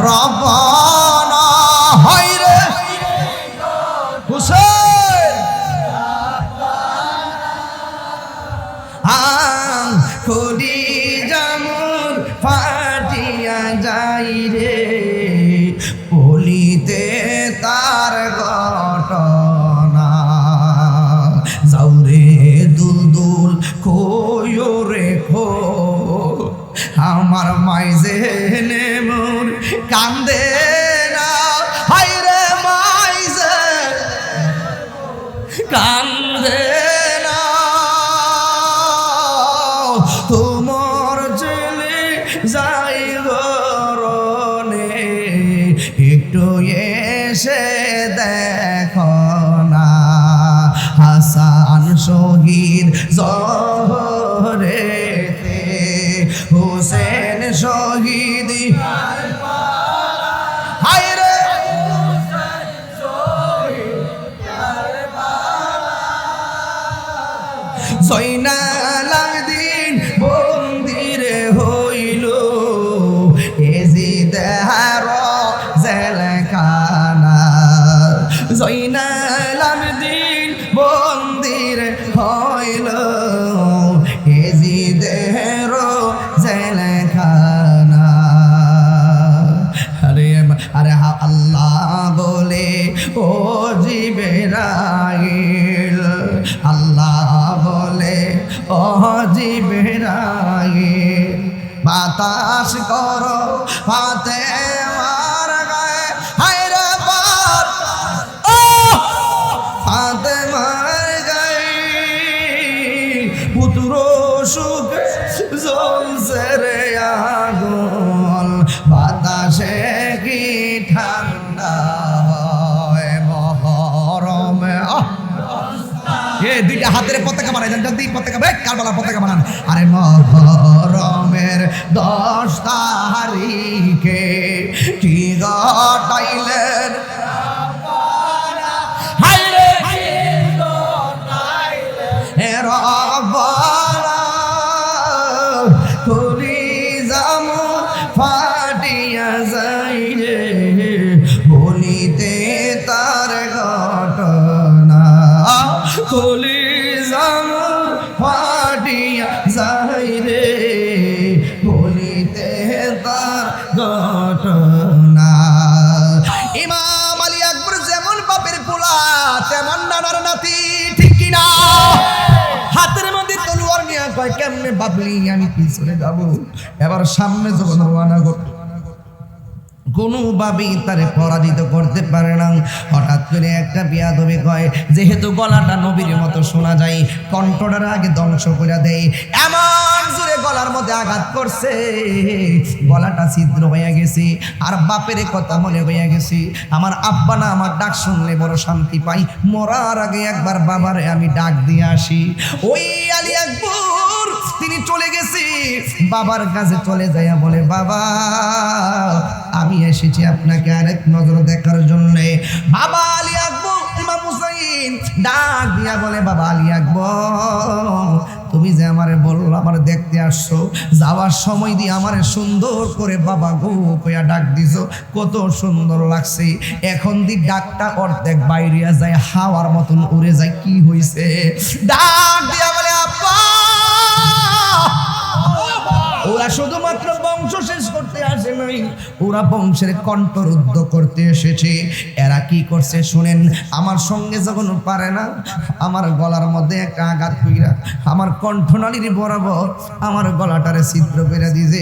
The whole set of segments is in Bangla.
রব্বানা হায়রে হুসেন খুদি জামুর ফাটিয়া যাই রে বলিতে তার ঘটনা যাওরে দুলদুল কইও রে খো আমার মাইজে নেমুর কান্দে না হায়রে মাইজে কান্দে না তোমার ছেলে যাই গরনে একটু এসে দেখো না হাসান শহীদ জহরেতে হুসেন শহীদ হায়রে জয়নাল আবেদিন বন্দিরে হইল এজিদ হার জেলখানা জয়নাল আবেদিন বন্দিরে হইল এজিদ হার জেলখানা আরে আরে আল্লাহ বলে ও জিবরাইল আল্লাহ বলে ও জিবরাইল বাতাস করো হাতে মার গায়ে হায়রে বাত ও হাতে মার গায়ে পুত্র সুখ জ্বলছে রে আগুন বাতাসে কি ঠান্ডা হয় মহরমে দুইটা হাতের পতাকা বানাই দেন যদি পতাকা ভাই কারবালার পতাকা বানান আরে মহরমের 10 তারিখে কি ঘটাইলেন হায়রে রব্বানা কলিজাম ফাটিয়া যাই রে বলিতে তার ঘটনা কলিজাম ফাটিয়া যাই রে বলিতে তার ঘটনা ইমাম আলী আকবর যেমন বাপের পোলা তেমন নানার নাতি ঠিক কিনা হাতের মধ্যে তলোয়ার নিয়ে কয় কেমনে বাবলি আমি পিছনে যাব এবার সামনে যখন রওনা করব কোনোভাবেই তারে পরাজিত করতে পারে না হঠাৎ করে একটা বিয়াদবে কয় যেহেতু গলাটা নবীর মতো শোনা যায় কণ্ঠটার আগে ধ্বংস করে দেয় এমন জোরে গলার মধ্যে আঘাত করছে গলাটা ছিদ্র হয়ে গেছে আর বাপের কথা মনে হয়ে গেছে আমার আব্বা না আমার ডাক শুনলে বড় শান্তি পাই মরার আগে একবার বাবারে আমি ডাক দিয়ে আসি ওই আলী আকবর তিনি চলে গেছে বাবার কাছে চলে যায় বলে বাবা আমি এসেছি আপনাকে আরেক নজর দেখার জন্য বাবা আলী আকবর ইমাম হুসাইন ডাক দিয়া বলে বাবা আলী আকবর তুমি যে আমারে বললো আমার দেখতে আসছো যাওয়ার সময় দিয়ে আমারে সুন্দর করে বাবা গো কইয়া ডাক দিছো কত সুন্দর লাগছে এখন দি ডাকটা অর্ধেক বাইরিয়া যায় হাওয়ার মতন উড়ে যায় কি হইছে ডাক দিয়া বলে আব্বা ওরা শুধুমাত্র বংশ শেষ করতে আসে নাই ওরা বংশের কণ্ঠরুদ্ধ করতে এসেছে এরা কি করছে শুনেন আমার সঙ্গে যখন পারে না আমার গলার মধ্যে একটা আঘাত কইরা আমার কণ্ঠনালীর বরাবর আমার গলাটারে ছিদ্র করে দিয়েছে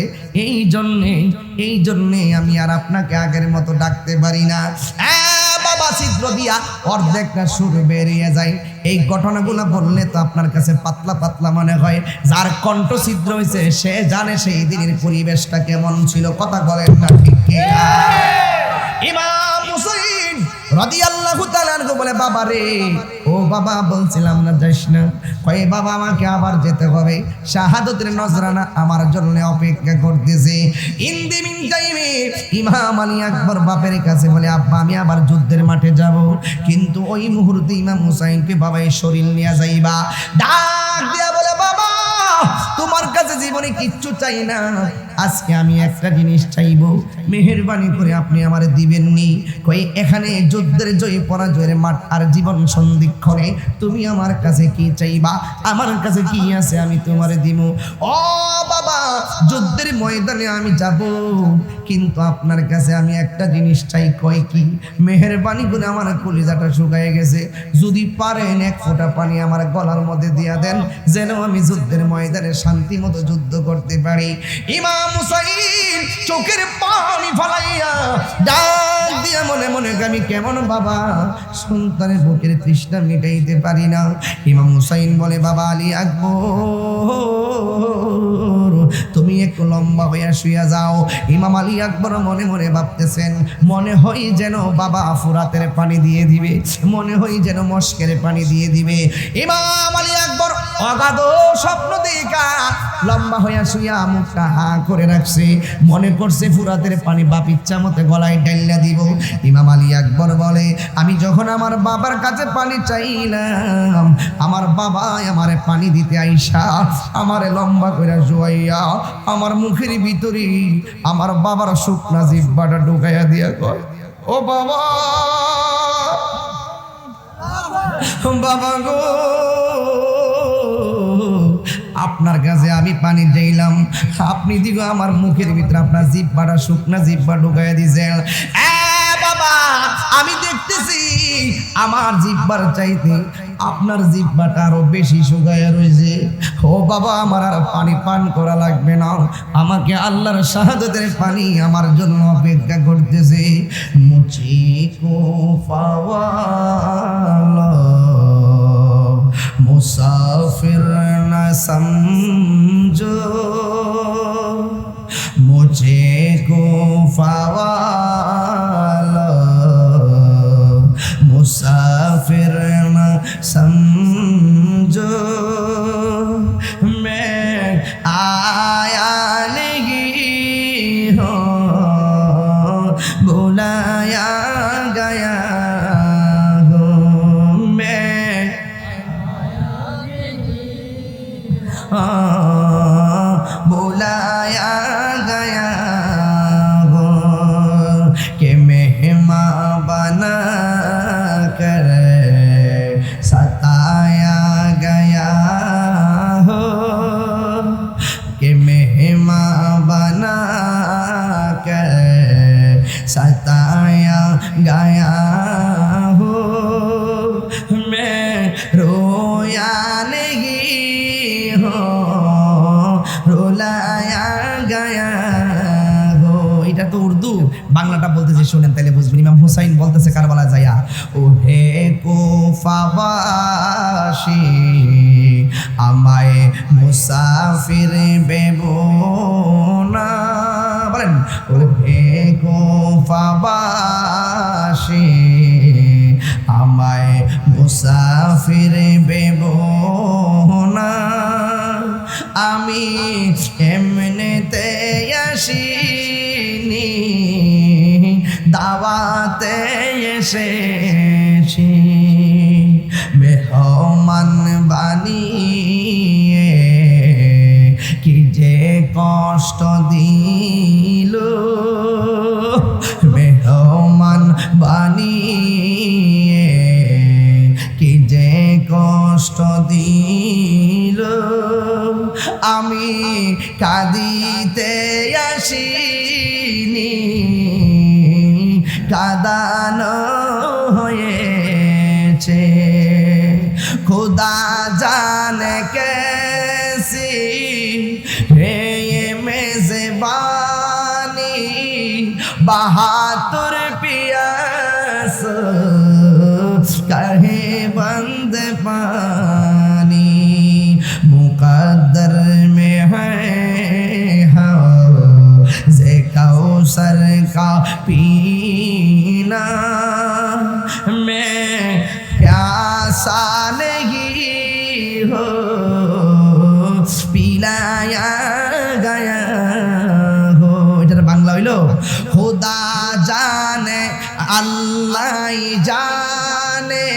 এই জন্যে আমি আর আপনাকে আগের মতো ডাকতে পারি না বাবা ছিদ্র দিয়া অর্ধেকটা সুর বেরিয়ে যায় এই ঘটনাগুলো বললে তো আপনার কাছে পাতলা পাতলা মনে হয় যার কণ্ঠ ছিদ্র হয়েছে সে জানে সেই দিনের পরিবেশটা কেমন ছিল কথা বলেন না ঠিক কিনা ইমাম হুসাইন রাদিয়াল্লাহু তাআলা আনহু বলে বাবা রে ও বাবা বলছিলাম না যাস না কই বাবা আমাকে আবার যেতে হবে শাহাদাতের নজরানা আমার জন্য অপেক্ষা করতেছে ইন দি মিন টাইমে ইমাম আলী আকবর বাপের কাছে বলে আব্বা আমি আবার যুদ্ধের মাঠে যাব কিন্তু ওই মুহূর্তে ইমাম হুসাইনকে বাবা এই শরীর নিয়ে যাইবা ডাক দিয়া বলে বাবা তোমার কাছে জীবনে কিচ্ছু চাই না, আজকে আমি একটা জিনিস চাইবো, মেহেরবানি করে আপনি আমারে দিবেননি। কই এখানে যুদ্ধের জয় পরাজয়ের মাঠ আর জীবন সন্ধিক্ষণে তুমি আমার কাছে কি চাইবা, আমার কাছে কি আছে আমি তোমারে দিব। ও বাবা, যুদ্ধের ময়দানে আমি যাব, কিন্তু আপনার কাছে আমি একটা জিনিস চাই। কয় কি? মেহেরবানি করে আমার কলিজাটা শুকায় গেছে, যদি পারেন এক ফোঁটা পানি আমার গলার মধ্যে দিয়া দেন, যেন আমি যুদ্ধের ময়দানে শান্তি মতো যুদ্ধ করতে পারি। ইমাম হুসাইন চোখের পানি ফলাইয়া ডাক দিয়া মনে মনে আমি কেমন বাবা সন্তানের বুকের তৃষ্ণা মিটাইতে পারি না। ইমাম হুসাইন বলে, বাবা আলী আকবর, তুমি একটু লম্বা হইয়া শুইয়া যাও। ইমাম আলী আকবর মনে মনে ভাবতেছেন, মনে হয় যেন বাবা ফুরাতের পানি দিয়ে দিবে, মনে হয় যেন মস্কের পানি দিয়ে দিবে। ইমাম আলী আকবর অগাধ স্বপ্ন দেখা লম্বা হইয়া শুইয়া মুখটা হা করে রাখছে, মনে করছে ফুরাতের পানি বাপ ইচ্ছা মতো গলায় ডাইলা দিব। ইমাম আলী আকবর বলে, আমি যখন আমার বাবার কাছে পানি চাইলাম, আমার বাবা আমারে পানি দিতে আইসা আমারে লম্বা করে জুয়াইয়া আমার মুখের ভিতরে আমার বাবার শুকনা জিহ্বাটা ঢুকাইয়া দিয়া কয়, ও বাবা, বাবা গো, আপনার কাছে আমি পানি চাইলাম, আপনি দিগো আমার মুখের ভিতরে আপনার জিহ্বাটা শুকনা জিহ্বা ঢুকাইয়া দিয়েছেন। বাবা, আমি দেখতেছি আমার জিহ্বার চাইতে আপনার জিহ্বাটা আরো বেশি শুকাইয়া রয়েছে। ও বাবা, আমার আর পানি পান করা লাগবে না, আমাকে আল্লাহর শাহাদাতের পানি আমার জন্য অপেক্ষা করতেছে। মুঝে কো পাওয়ালা মুসাফির না সমঝো, মুঝে কো পাওয়ালা मुसाफिर न समझो, मैं आया नहीं हूँ, बुलाया गया हूँ, मैं बुलाया गया हूँ कि मेहमान बना कर सताया गया हो, कि मेहमान बना कर सताया गया हो, मैं रोया नहीं हूँ, रुलाया गया हो। এটা তো উর্দু, বাংলাটা বলতেছি শুনেন তাহলে বুঝবেন। ইমাম হুসাইন বলতেছে কারবালা যায়া, ও হে কুফাবাসী আমায় মুসাফির ভেবো না, বলেন, ও হে কুফাবাসী আমায় মুসাফির ভেবো না, আমি এমনিতে আসিনি, দাওয়াতে এসেছি, মেহমান বানিয়ে কি যে কষ্ট দিল, মেহমান বানিয়ে কি যে কষ্ট দিল, আমি কাঁদিতে আসিনি, কাঁদানো হয়েছে, খুদা জানে कैसी है ये मेज़बानी, बहादुर पियास कहे बंद पानी, मुकद्दर में है हौज़े कौसर का पीना, मैं प्यासा नहीं हो, पिलाया गया हो। এটার বাংলা হইলো, খোদা জানে আল্লাহ জানে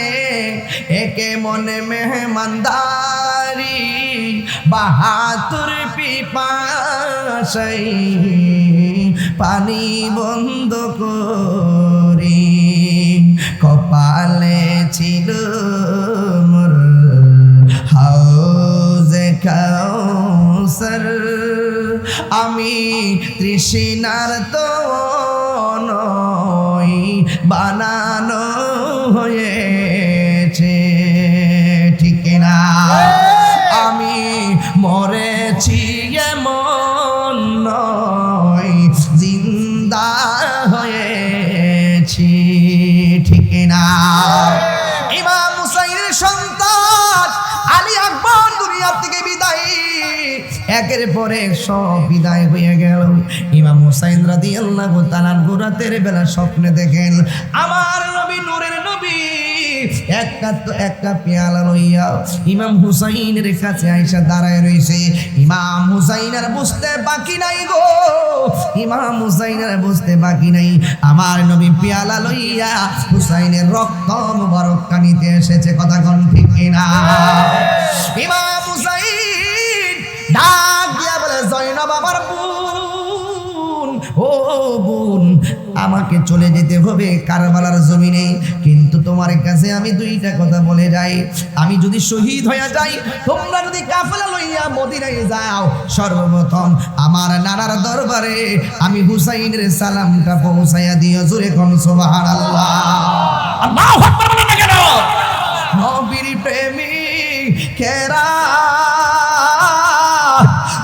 একে মনে মেহমানদারি বাহাতুর পিপাসাই পানি বন্ধ করি কপালে ছিল মোর হাউজে কাউসার আমি তৃষ্ণার তো নই বানানো হয়েছে ঠিক না আমি মরেছি এমন নয় জিন্দা হয়েছি ঠিক না ইমাম হুসাইনের সন্তান আলী আকবর দুনিয়া থেকে বিদায় একের পর এক সব বিদায় হয়ে গেল ইমাম হুসাইন রাদিয়াল্লাহু তাআলা রাতের বেলা স্বপ্নে দেখেন আমার নবী নূরের নবী একটা পেয়ালা লইয়া ইমাম হুসাইনের কাছে আইসা দাঁড়ায় রইছে ইমাম হুসাইনের বুঝতে বাকি নাই গো ইমাম হুসাইনের বুঝতে বাকি নাই আমার নবী পেয়ালা লইয়া হুসাইনের রক্ত মুবারক কানিতে এসেছে কথা কোন ঠিক কিনা ইমাম হুসাইন ডাক দিয়া বলে জয়নব আমার বোন ও বোন আমাকে চলে যেতে হবে কারবালার জমিনে কিন্তু তোমার কাছে আমি দুইটা কথা বলে যাই আমি যদি শহীদ হয়ে যাই তোমরা যদি কাফেলা লইয়া মদিনায় যাও সর্বপ্রথম আমার নানার দরবারে আমি হুসাইনের সালামটা পৌঁছাইয়া দিও জোরে কোন সুবহানাল্লাহ আল্লাহু আকবার বলেন না কেন নবীর প্রেমিকেরা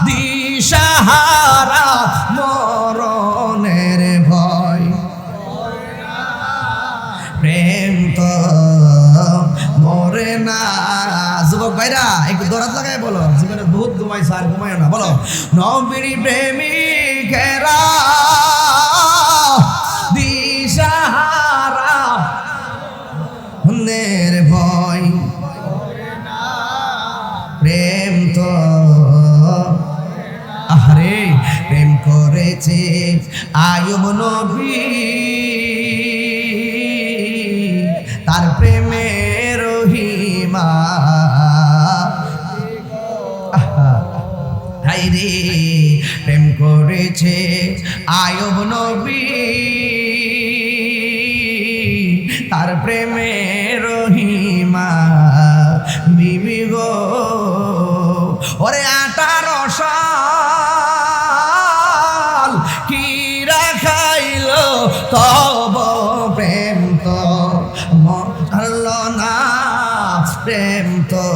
দিশাহারা মরণের ভয় প্রেম তো মরে না যুবক ভাইরা একটু দরাত লাগাই বলো জীবনে বহুত ঘুমাইছো আর ঘুমায় না বলো নবীর প্রেমিকেরা দিশাহারা মরণের ভয় প্রেম তো আরে প্রেম করেছে আয়ুব নবী তার প্রেমের রহিমা হাই রে প্রেম করেছে আয়ুব নবী তার প্রেমের রহিমা বিবি গো ওরে 18 সাল কি রাখাইল তব প্রেম তো মরল না প্রেম তো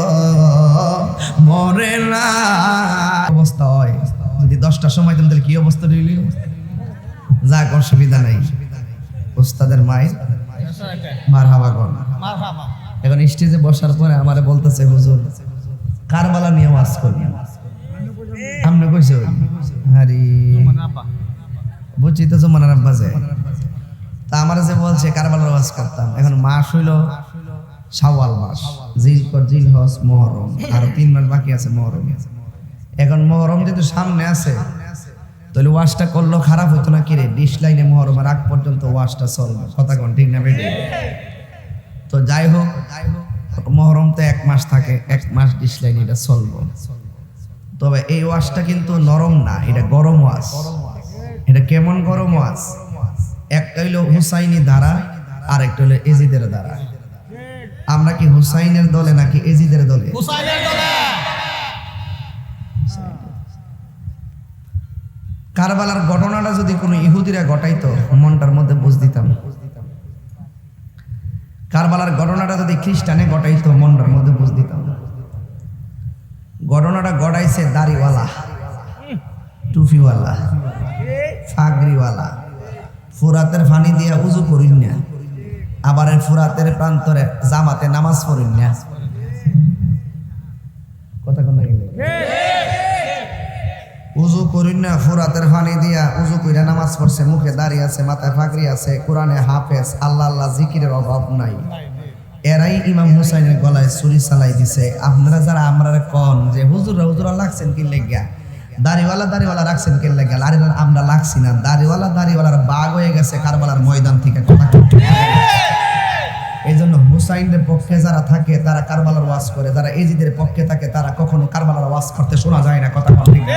মরে না অবস্থা হয় যদি 10টার সময় তাহলে কি অবস্থা রইল যাক অসুবিধা নাই ওস্তাদের মায়ের মারহাবা কর মারহাবা এখন স্টেজে বসার পরে আমারে বলতেছে হুজুর কারবালা নিয়ে ওয়াজ করবি আমনে কইছো আরে বুঝছি তো জমানার আব্বা যায় তা আমার যে বলছে কারবালার ওয়াজ করতাম এখন মাস হইল শাওয়াল মাস জিল হজ মুহররম আর 3 মাস বাকি আছে মুহররম এখন মুহররম যেহেতু সামনে আছে তাহলে ওয়াজটা করলো খারাপ হতো না কি রে 20 লাইনে মুহররমের আগ পর্যন্ত ওয়াজটা চলবে কথা কোন ঠিক না বেটি তো যাই হোক মুহররম তো 1 মাস থাকে 1 মাস 20 লাইন এটা চলবে তবে এই ওয়াজটা কিন্তু নরম না এটা গরম ওয়াজ এটা কেমন গরম ওয়াজ একটা হইলো হুসাইনি ধারা আর একটা হলো এজিদের ধারা আমরা কি হুসাইনের দলে নাকি এজিদের দলে হুসাইনের দলে কারবালার ঘটনাটা যদি কোনো ইহুদিরা ঘটাইতো মনটার মধ্যে বুঝ দিতাম কারবালার ঘটনাটা যদি খ্রিস্টানে ঘটাইতো মনটার মধ্যে বুঝ দিতাম ঘটনাটা ঘটাইছে দাড়িওয়ালা টুপিওয়ালা ফাগরিওয়ালা ফুরাতের পানি দিয়া উজু করিন না আবার ফুরাতের প্রান্তরে জামাতে নামাজ পড়িন না কথা কোন উজু করিন না ফুরাতের পানি দিয়া উজু কইরা নামাজ পড়ছে মুখে দাড়ি আছে মাথায় ফাগরি আছে কোরআনে হাফেজ আল্লাহ আল্লাহ জিকিরের অভাব নাই এরাই ইমাম হুসাইনের গলায় ছুরি চালাই দিছে আপনারা যারা আমরা কোন যে হুজুরা লাগছেন কি লেগা দাড়িওয়ালা রাখছেন কে লেগা আরে আমরা লাগছি না দাড়িওয়ালার বাঘ হয়ে গেছে কারবালার ময়দান থেকে এই জন্য হুসাইনের পক্ষে যারা থাকে তারা কারবালার ওয়াজ করে, যারা এজিদের পক্ষে থাকে তারা কখনো কারবালার ওয়াজ করতে শোনা যায় না। কথা বল ঠিক না?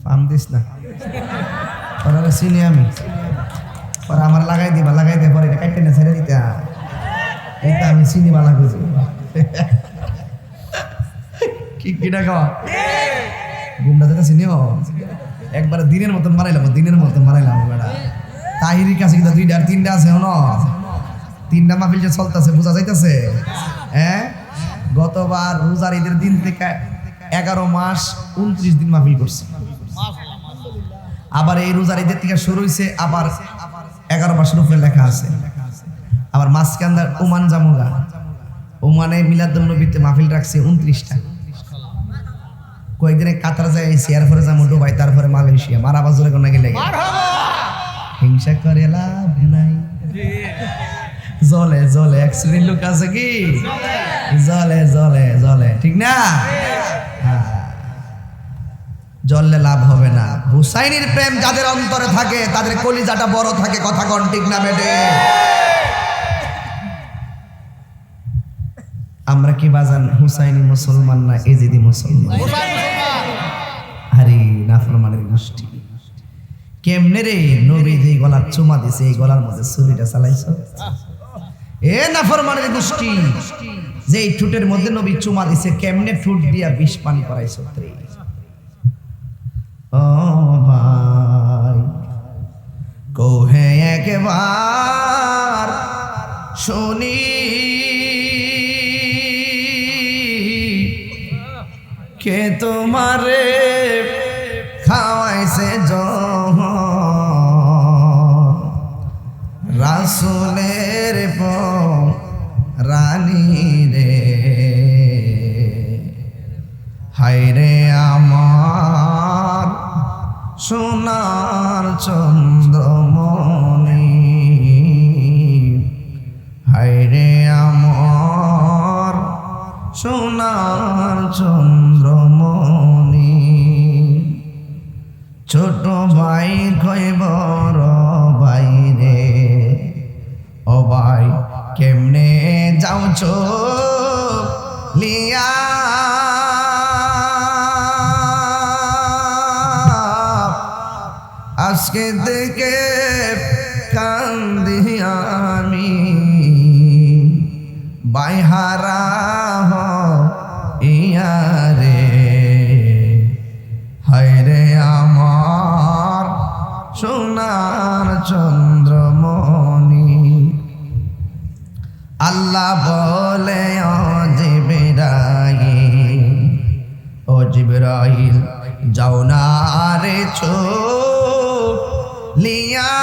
ফাম দিস না, ওরা চিনি আমি, ওরা আমার লাগাই দিবা, লাগাই দিয়ে পরে এটা কাটতে না ছেড়ে দিতে, এটা আমি চিনি বালা বুঝি। কি কিটা খাওয়া গুমটা যেটা চিনিও একবার দিনের মতন বানাইলাম, দিনের মতন বানাইলাম। বেড়া তাহিরির কাছে কিন্তু 2টা আর 3টা আছে, হনো 3টা মাহফিল যে চলতেছে বোঝা যাইতেছে। হ্যাঁ, গতবার রোজার ঈদের দিন থেকে 11 মাস 29 দিন মাহফিল করছে। আবার এই রোজার ঈদের থেকে শুরু হয়েছে, আবার 11 মাসের উপরে লেখা আছে। আবার মাঝখানদার ওমান জামুগা, ওমানে মিলাদুন্নবীতে মাহফিল রাখছে 29টা। কয়েকদিনে কাতার যায় আইছি, এরপরে যাবো দুবাই, তারপরে মালয়েশিয়া। মারা বাজুরে কোন গেলে হিংসা করে লাভ নাই, জলে জলে এক শ্রেণীর লোক আছে কি জলে জলে জলে, ঠিক না? জ্বললে লাভ হবে না। হুসাইনের প্রেম যাদের অন্তরে থাকে তাদের কলিজাটা বড় থাকে। কথা কন ঠিক না বেটে? আমরা কি বাজান হুসাইনি মুসলমান না এজিদি মুসলমান? আরে নাফরমানের গোষ্ঠী, কেমনে রে নবী যে গলার চুমা দিছে এই গলার মধ্যে ছুরিটা চালাইছো? এ নাফরমানের গোষ্ঠী, যে এই ঠুটের মধ্যে নবী চুমা দিছে, কেমনে ঠুট দিয়া বিষ পান করাইছো? ও ভাই কোহে একবার শুনি কে তোমারে খাওয়াইছে রাসূলের রানী রে, হায়রে আমার সোনার চন্দ্রমণি, হায়রে আমার সোনার চন্দ্রমণি। ছোট ভাই কয় বড় ভাই রে, ও ভাই কেমনে যাও লিয়া আজকে থেকে কান্দি আমি, বাইহারা ইয়ারে, হায়রে আমার সোনার চন্দ্রমণি। আল্লাহ বলে ও জিবরাইল যাও না রে লিয়া,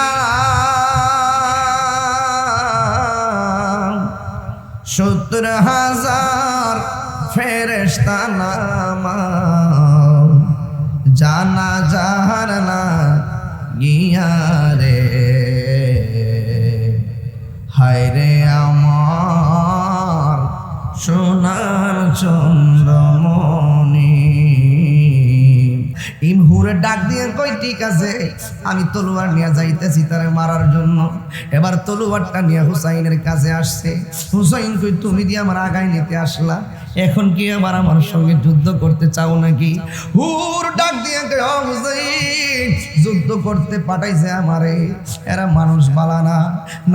70,000 ফেরেশতা নামাও, জানা জাহার না গিয়া রে, হায়রে আমার সোনার চন্দ্রমণি। ইমহুরে ডাক দিয়ে কই ঠিক আছে, আমি তলোয়ার নিয়ে যাইতেছি তারে মারার জন্য। এবার তলোয়ারটা নিয়ে হুসাইনের কাছে আসছে। হুসাইন কই তুমি দিয়ে আমার আগায় নিতে আসলা, এখন কি আবার আমার সঙ্গে যুদ্ধ করতে চাও নাকি? হুর ডাক দিয়ে কই ও হুসাইন, যুদ্ধ করতে পাঠাইছে আমারে, এরা মানুষ বালা না,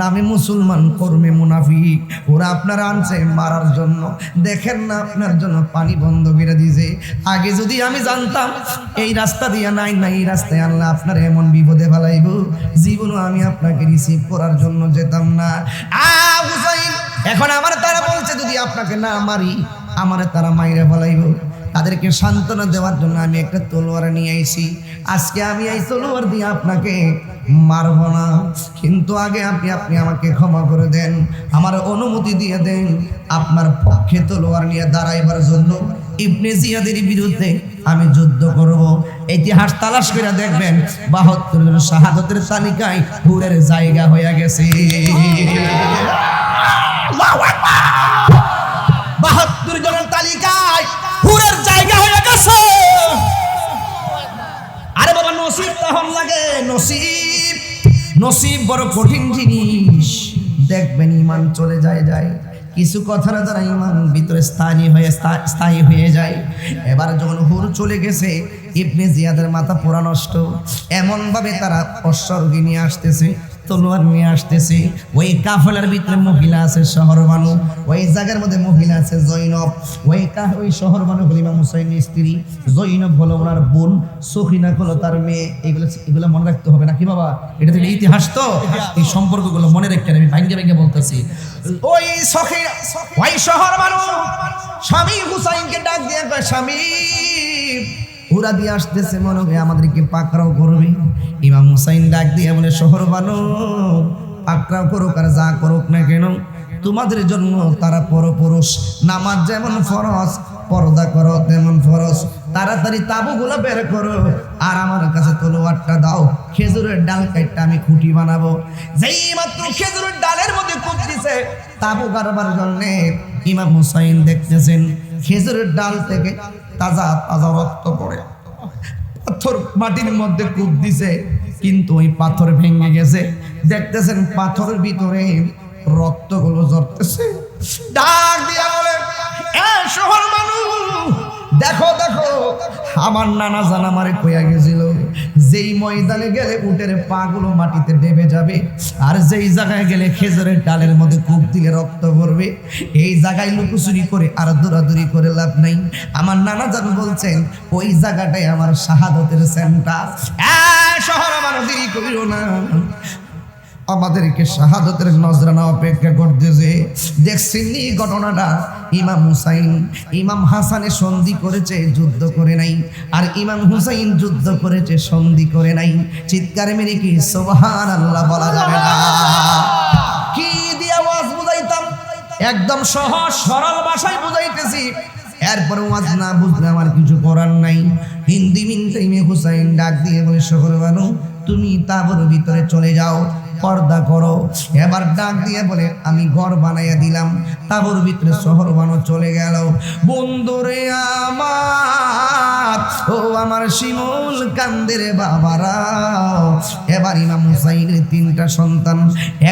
নামে মুসলমান কর্মে মুনাফিক, ওরা আপনারা আনছে মারার জন্য। দেখেন না আপনার জন্য পানি বন্ধ করে দিয়েছে। আগে যদি আমি জানতাম এই রাস্তা দিয়ে নাই না এই রাস্তায় আল্লাহ আপনার এমন বিপদে ফেলাইব, জীবনও আমি আপনাকে রিসিভ করার জন্য যেতাম না। হুসাইন এখন আমার তারা বলছে যদি আপনাকে না মারি আমারে তারা মাইরে ফেলাইব। তাদেরকে সান্ত্বনা দেওয়ার জন্য আমি একটা তলোয়ার নিয়ে আইছি। আজকে আমি এই তলোয়ার দিয়ে আপনাকে মারব না, কিন্তু আগে আপনি আমাকে ক্ষমা করে দেন, আমার অনুমতি দিয়ে দেন আপনার পক্ষে তলোয়ার নিয়ে দাঁড়াইবার জন্য। ইবনে জিয়াদের বিরুদ্ধে আমি যুদ্ধ করব। ইতিহাস তালাশ করে দেখবেন 72 জন শাহাদাতের তালিকায় হুরের জায়গা হয়ে গেছে। 72 জনের তালিকায় হুরের জায়গা হয়ে গেছে। আরে বাবা লাগে নসিব। নসিব বড় কঠিন জিনিস। দেখবেন ইমান চলে যায় কিছু কথার দ্বারা ইমান ভিতরে স্থায়ী হয়ে যায়। এবার যখন হুর চলে গেছে, ইবনে জিয়াদের মাথা পুরা নষ্ট। এমন ভাবে তারা অশ্বরোহী নিয়ে আসতেছে, তলোয়ার নিয়ে আসতেছে। ওই কাফেলার ভিতরে মহিলা আছে শহরবানু, ওই জায়গার মধ্যে মহিলা আছে জৈনব। ওই শহরবানু হলো ইমাম হুসাইনের স্ত্রী, জৈনব হলো ওনার বোন, সখিনা হলো তার মেয়ে। এগুলো মনে রাখতে হবে নাকি বাবা? এটা তো ইতিহাস, তো এই সম্পর্কগুলো মনে রাখতে আমি ভাঙ্গে ভেঙে বলতেছি। ওই সখিনা, ওই শহরবানু স্বামী হুসাইনকে ডাক দিয়ে কয়, স্বামী ওরা দিয়ে আসতেছে, মনে হয় আমাদেরকে পাকড়াও করবে। ইমাম হুসাইন ডাক দিয়ে বলে, শহরবানু পাকড়াও করুক আর যা করুক না কেন, তোমাদের জন্য তারা পরপুরুষ। নামাজ যেমন ফরজ, পর্দা করো তেমন ফরজ। তাড়াতাড়ি তাবুগুলো বের করো আর আমার কাছে তলোয়ারটা দাও, খেজুরের ডাল কাটটা আমি খুঁটি বানাবো। যেই মাত্র খেজুরের ডালের মধ্যে কূপ দিছে তাবু গাড়বার জন্য, ইমাম হুসাইন দেখতেছেন খেজুরের ডাল থেকে তাজা তাজা রক্ত পড়ে। পাথর মাটির মধ্যে কূপ দিছে, কিন্তু ওই পাথর ভেঙে গেছে। দেখতেছেন পাথরের ভিতরে রক্তগুলো ঝরতেছে। ডাক দিয়া বলে, এ শহর মানুষ, দেখো দেখো, আমার নানা জান আমারে কইয়া গেছিল, যেই ময়দানে গেলে উটের পা গুলো মাটিতে ডেবে যাবে, আর যেই জায়গায় গেলে খেজুরের ডালের মধ্যে কূপ দিলে রক্ত পড়বে, এই জায়গায় লুকোচুরি করে আর দৌড়াদৌড়ি করে লাভ নাই। আমার নানা জান বলছেন ওই জায়গাটাই আমার শাহাদতের সেন্টার। শহর মানুষ দেরি করিও না, আমাদেরকে শাহাদতের নজরানা অপেক্ষা করতেছে। দেখছেন এই ঘটনাটা, ইমাম হুসাইন ইমাম হাসানের সন্ধি করেছে, যুদ্ধ করে নাই। আর ইমাম হুসাইন যুদ্ধ করেছে, সন্ধি করে নাই। চিৎকার মেরে কি সুবহানাল্লাহ বলা যাবে না? কি দিয়ে আওয়াজ বুঝাইতাম? একদম সহজ সরল ভাষায় বুঝাইতেছি। এরপরে ওয়াজ না বুঝলে আমার কিছু করার নাই। হিন্দি মিনটাইমে হুসাইন ডাক দিয়ে বলে, শহরবানু তুমি তাঁবুর ভিতরে চলে যাও, পর্দা করো। এবার ডাক দিয়ে বলে, আমি ঘর বানাইয়া দিলাম। তাঁবুর ভিতরে শহরবানু চলে গেল। বন্ধুরে আমার, ও আমার শিমুল কান্দের বাবারা। এবার ইমাম হুসাইনের তিনটা সন্তান,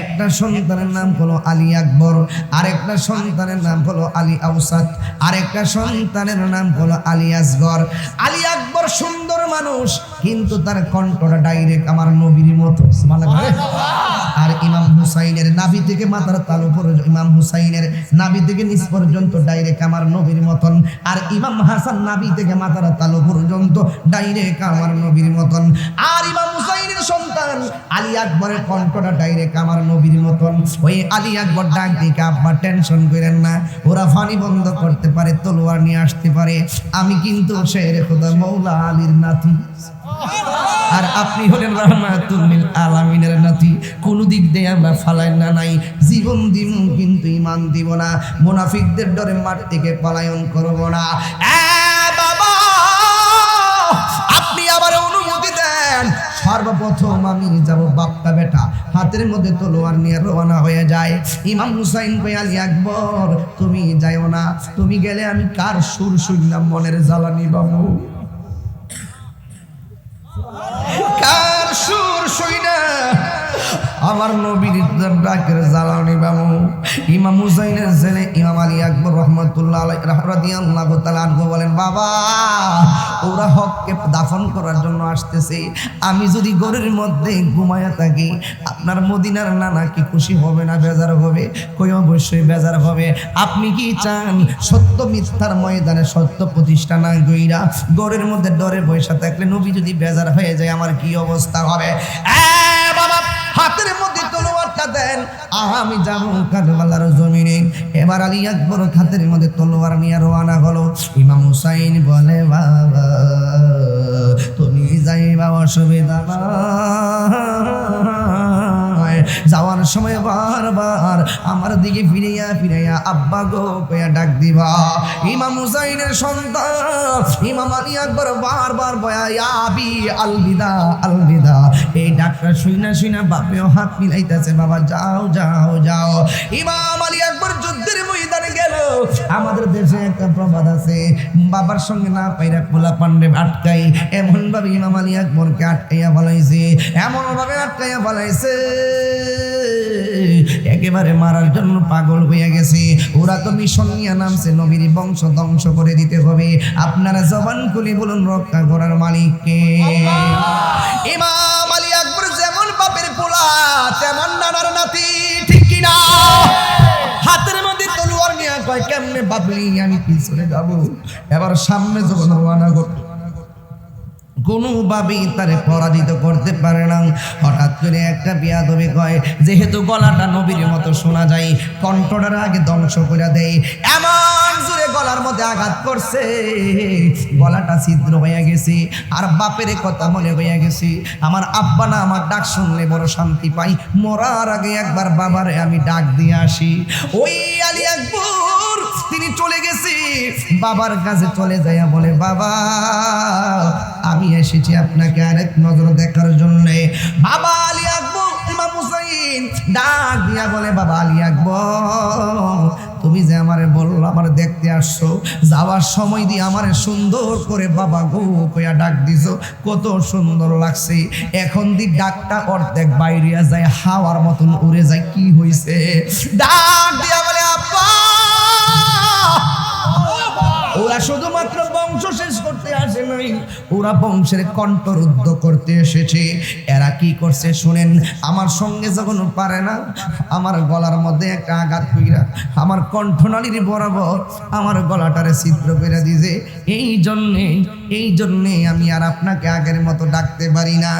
একটা সন্তানের নাম হলো আলী আকবর, আরেকটা সন্তানের নাম হলো আলী আউসাদ, আরেকটা সন্তানের নাম হলো আলী আসগর। আলী আকবর সুন্দর মানুষ, কিন্তু তার কণ্ঠটা ডাইরেক্ট আমার নবীর মতো। আর ইমাম হুসাইনের নাভি থেকে মাথার তালু পর্যন্ত, ইমাম হুসাইনের নাভি থেকে নিচ পর্যন্ত ডাইরেক্ট আমার নবীর মতন। আর ইমাম হাসান নাভি থেকে মাথার তালু পর্যন্ত ডাইরেক্ট আমার নবীর মতন। আর ইমাম হুসাইনের সন্তান আলী আকবরের কণ্ঠটা ডাইরেক্ট আমার নবীর মতন। ওই আলী আকবর ডাক দিকে, আব্বা টেনশন করেন না, ওরা ফানি বন্ধ করতে পারে, তলোয়ার নিয়ে আসতে পারে, আমি কিন্তু শেরে খোদা মৌলা আলীর নাতি, আর আপনি হলেন রাহমাতুল লিল আলামিনের নাতি। কোন দিক দিয়ে আমরা ফালাই না নাই, জীবন দিব কিন্তু ইমান দিব না, মুনাফিকদের ডরে মাঠ থেকে পলায়ন করব না। বাবা আপনি আবার অনুমতি দেন, সর্বপ্রথম আমি যাব বাপ্পা বেটা, হাতের মধ্যে তলোয়ার নিয়ে রওনা হয়ে যায়। ইমাম হুসাইন কই, আলী আকবর তুমি যাইও না, তুমি গেলে আমি কার সুর শুনলাম মনের জ্বালানি বাবু, কার সুর শুইনা আমার নবীর ডাকের জ্বালানি বাবু। ইমাম হুসাইনের ছেলে ইমাম আলী আকবর রহমতুল্লাহ আলাইহি রাদিয়াল্লাহু তাআলা আনহু বলেন, বাবা ওরা হককে দাফন করার জন্য আসতেছে, আমি যদি ঘরের মধ্যে ঘুমায়া থাকি, আপনার মদিনার নানা কি খুশি হবে না বেজার হবে? কই অবশ্যই বেজার হবে। আপনি কি চান সত্য মিথ্যার ময়দানে সত্য প্রতিষ্ঠা না গইরা ঘরের মধ্যে ডরে বসে থাকলে নবী যদি বেজার হয়ে যায় আমার কি অবস্থা হবে? বাবা হাতের মধ্যে তলোয়ারটা দেন, আমি যাবো কারবালার জমিনে। এবার আলী আকবর হাতের মধ্যে তলোয়ার নিয়ে রওনা হলো। ইমাম হুসাইন বলে, বাবা তুমি যাইবা অসুবিধা না, যাওয়ার সময় বারবার আমার দিকে ফিরাইয়া ফিরাইয়া আব্বা গো কইয়া ডাক দিবা। ইমাম হুসাইনের সন্তান ইমাম আলী আকবর বারবার বয়া, ইয়া আবি আলবিদা আলবিদা, এই ডাক্তার শুইনা শুইনা বাপেও হাত মিলাইতেছে, বাবা যাও যাও যাও। ইমাম আলী আকবর যুদ্ধের ময়দানে গেল। আমাদের দেশে একটা প্রবাদ আছে, বাবার সঙ্গে না পাইরা পোলা পান্ডে আটকাই, এমন ভাবে ইমাম আলী আকবরকে আটকাইয়া ফলাইছে, এমন ভাবে আটকাইয়া ফলাইছে একেবারে মারার জন্য পাগল হয়ে গেছে। ওরা তো মিশন নিয়ে নামছে, নবীর বংশ ধ্বংস করে দিতে হবে। আপনারা জবান খুলে বলুন, রক্ষা করার মালিক কে? ইমাম আলী আকবর যেমন বাপের পোলা তেমন নানার নাতি, ঠিক কিনা? হাতের মধ্যে তলোয়ার নিয়ে কয়, কেমনে বাবলি আমি পিছনে যাব। এবার সামনে যখন রওনা করতে কোনোভাবেই তারে পরাজিত করতে পারে না। হঠাৎ করে একটা বিয়াদবি কয়, যেহেতু গলাটা নবীর মতো শোনা যায়, কণ্ঠটার আগে ধ্বংস করে দেয়। এমন জোরে গলার মধ্যে আঘাত করছে, গলাটা ছিদ্র হয়ে গেছে। আর বাপের কথা মনে হয়ে গেছে, আমার আব্বা না আমার ডাক শুনলে বড় শান্তি পাই, মরার আগে একবার বাবারে আমি ডাক দিয়ে আসি। ওই আলী আকবর তিনি চলে গেছে, বাবার কাছে চলে যায়, বলে, বাবা আমি এসেছি আপনাকে আরেক নজর দেখার জন্য। বাবা আলী আকবর ইমাম হুসাইন ডাক দিয়া বলে, বাবা আলী আকবর তুমি যে আমারে বললো আমার দেখতে আসছো, যাওয়ার সময় দিয়ে আমারে সুন্দর করে বাবা গো কইয়া ডাক দিছো, কত সুন্দর লাগছে। এখন দি ডাকটা অর্ধেক বাইরিয়া যায়, হাওয়ার মতন উড়ে যায়, কি হইছে? ডাক দিয়া বলে, আব্বা ওরা শুধুমাত্র বংশ শেষ করতে আসে নাই, ওরা বংশের কণ্ঠরুদ্ধ করতে এসেছে। এরা কি করছে শুনেন, আমার সঙ্গে যখন পারে না, আমার গলার মধ্যে একটা আঘাত কইরা আমার কণ্ঠনালীর বরাবর আমার গলাটারে ছিদ্র করে দিয়েছে। এই জন্যে আমি আর আপনাকে আগের মতো ডাকতে পারি না।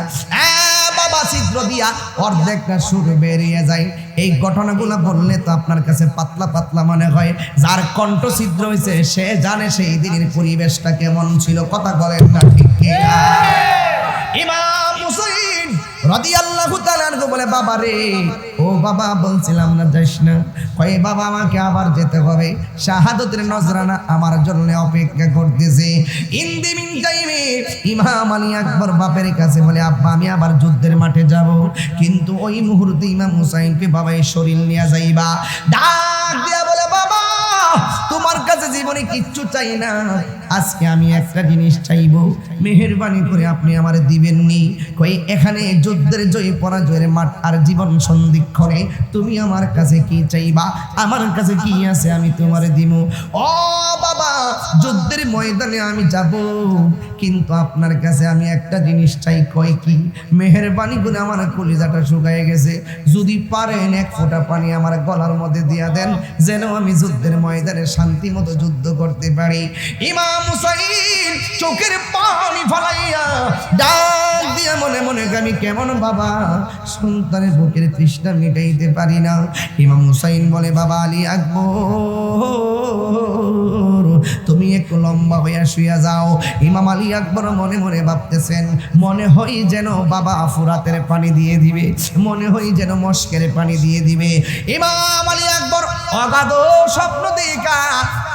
বাবা ছিদ্র দিয়া অর্ধেকটা সুর বেরিয়ে যায়। এই ঘটনাগুলো বললে তো আপনার কাছে পাতলা পাতলা মনে হয়, যার কণ্ঠ ছিদ্র হয়েছে সে জানে সেই দিনের পরিবেশটা কেমন ছিল। কথা বলেন না ঠিক কিনা? ইমাম হুসাইন রাদিয়াল্লাহু তাআলা আনহু বলে, বাবা রে, ও বাবা বলছিলাম না যাস না। কয়, বাবা আমাকে আবার যেতে হবে, শাহাদাতের নজরানা আমার জন্য অপেক্ষা করতেছে। ইন দি মিন টাইমে ইমাম আলী আকবর বাপের কাছে বলে, আব্বা আমি আবার যুদ্ধের মাঠে যাব, কিন্তু ওই মুহূর্তে ইমাম হুসাইনকে বাবাই শরীর নিয়ে যাইবা। ডাক দিয়া বলে, বাবা তোমার কাছে জীবনে কিচ্ছু চাই না, আজকে আমি একটা জিনিস চাইবো, মেহেরবানি করে আপনি আমারে দিবেননি। কই, এখানে যুদ্ধের জয় পরাজয়ের মাঠ আর জীবন সন্ধিক্ষণে তুমি আমার কাছে কি চাইবা? আমার কাছে কি আছে আমি তোমারে দিব। ও বাবা, যুদ্ধের ময়দানে আমি যাব, কিন্তু আপনার কাছে আমি একটা জিনিস চাই। কয় কি? মেহেরবানি করে আমার কলিজাটা শুকায় গেছে, যদি পারেন এক ফোঁটা পানি আমার গলার মধ্যে দিয়া দেন, যেন আমি যুদ্ধের ময়দানে শান্তি মতো যুদ্ধ করতে পারি। ইমাম হুসাইন চোখের পানি ফলাইয়া ডাক দিয়া মনে মনে, আমি কেমন বাবা সন্তানের বুকের তৃষ্ণা মিটাইতে পারি না। ইমাম হুসাইন বলে, বাবা আলী আকবর তুমি একটু লম্বা হইয়া শুইয়া যাও। ইমাম আলী আকবর মনে মনে ভাবতেছেন, মনে হয় যেন বাবা ফুরাতের পানি দিয়ে দিবে, মনে হয় যেন মস্কের পানি দিয়ে দিবে। ইমাম আলী আকবর অগাধ স্বপ্ন দেখা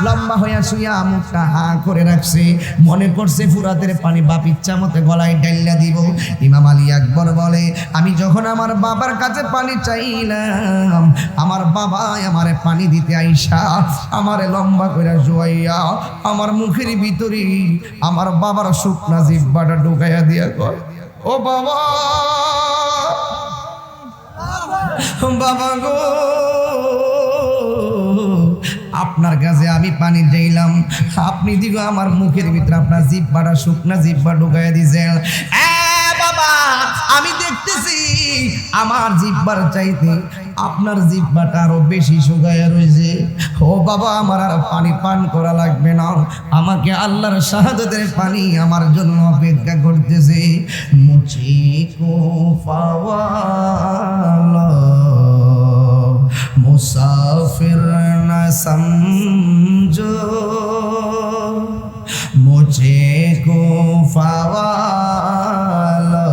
লম্বা হইয়া শুইয়া মুখটা হা করে রাখছে, মনে করছে ফুরাতের পানি বাপ ইচ্ছা মতে গলায় ডাইলা দিব। ইমাম আলী আকবর বলে, আমি যখন আমার বাবার কাছে পানি চাইলাম, আমার বাবা আমারে পানি দিতে আইসা আমারে লম্বা করে শুয়াইয়া আমার মুখের ভিতরে আমার বাবার শুকনা জিহ্বাটা ঢুকাইয়া দিয়া কয়, ও বাবা, বাবা গো, আপনার কাছে আমি পানি চাইলাম, আপনি দিগো আমার মুখের ভিতরে আপনার জিহ্বাটা শুকনা জিহ্বা ঢুকাইয়া দিয়েছেন। বাবা আমি দেখতেছি আমার জিহ্বার চাইতে আপনার জিহ্বাটা আরো বেশি শুকাইয়া রয়েছে। ও বাবা, আমার আর পানি পান করা লাগবে না, আমাকে আল্লাহর শাহাদাতের পানি আমার জন্য অপেক্ষা করতেছে। মুঝে কো পাওয়ালা মুসাফির না সমঝো, মুঝে কো পাওয়ালা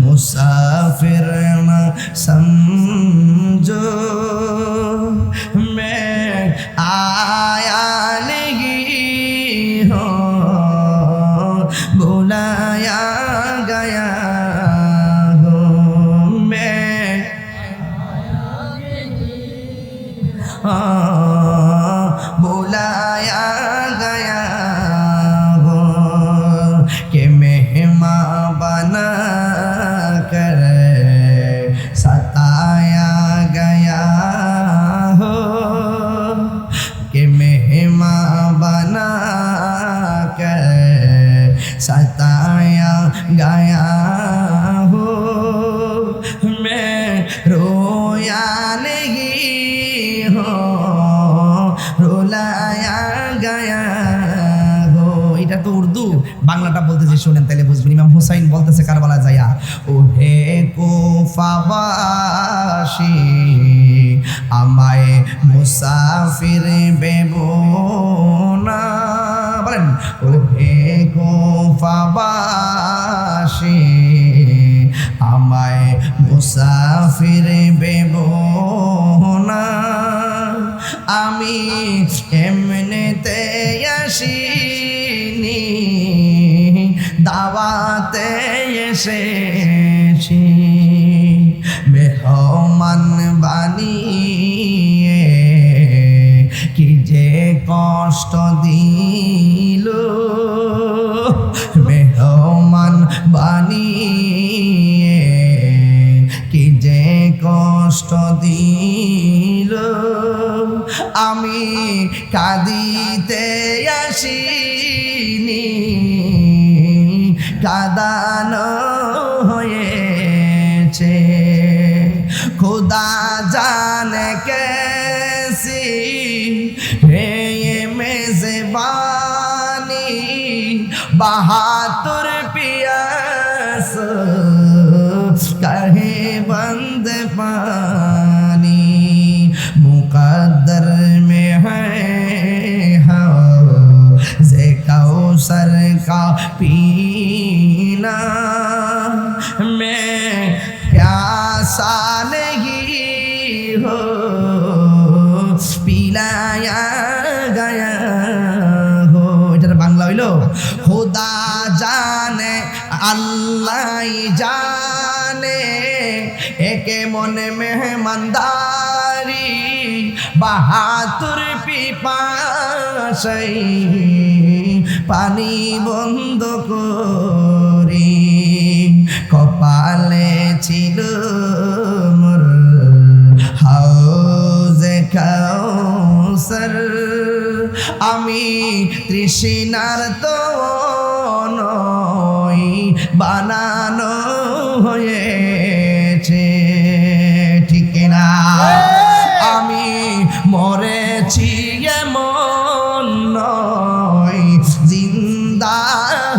मुसाफिर न समझो, मैं आया नहीं हूँ, बुलाया गया बुलाया गया हो कि मेहमान बना कर सताया गया हो कि मेहमान बना कर सताया गया हो मैं रोया नहीं हो रुलाया गया हो। এটা তো উর্দু, বাংলাটা বলতেছি শুনেন তাহলে বুঝবেন। ইমাম হুসাইন বলতেছে কারবালা যায়া, ও হে কুফাবাসী আমায় মুসাফির ভেবো না, বলেন ও হে কুফাবাসী আমায় মুসাফির ভেবো না, আমি এমনিতে আসিনি দাওয়াতে এসেছি, মেহমান বানিয়ে কি যে কষ্ট দিল, মেহমান বানিয়ে কি যে কষ্ট দিল, আমি কাঁদিতে আসিনি কাঁদানো হয়েছে, খুদা জানে कैसी है ये मेज़बानी, बहादुर पियास कहे बंद पानी, मुकद्दर में है हौज़े कौसर का पीना, मैं प्यासा नहीं हो पिलाया गया हो। এটার বাংলা হইলো, খোদা জানে আল্লাহ জানে একে মনে মেহমানদারি, বাহাদুর পিপাসাই পানি বন্ধ করি, কপালে ছিল মোর হাউজে কাউসার, আমি তৃষ্ণার তো নই বানানো হয়েছে, ঠিক না? আমি মরেছি এমন নয় জিন্দা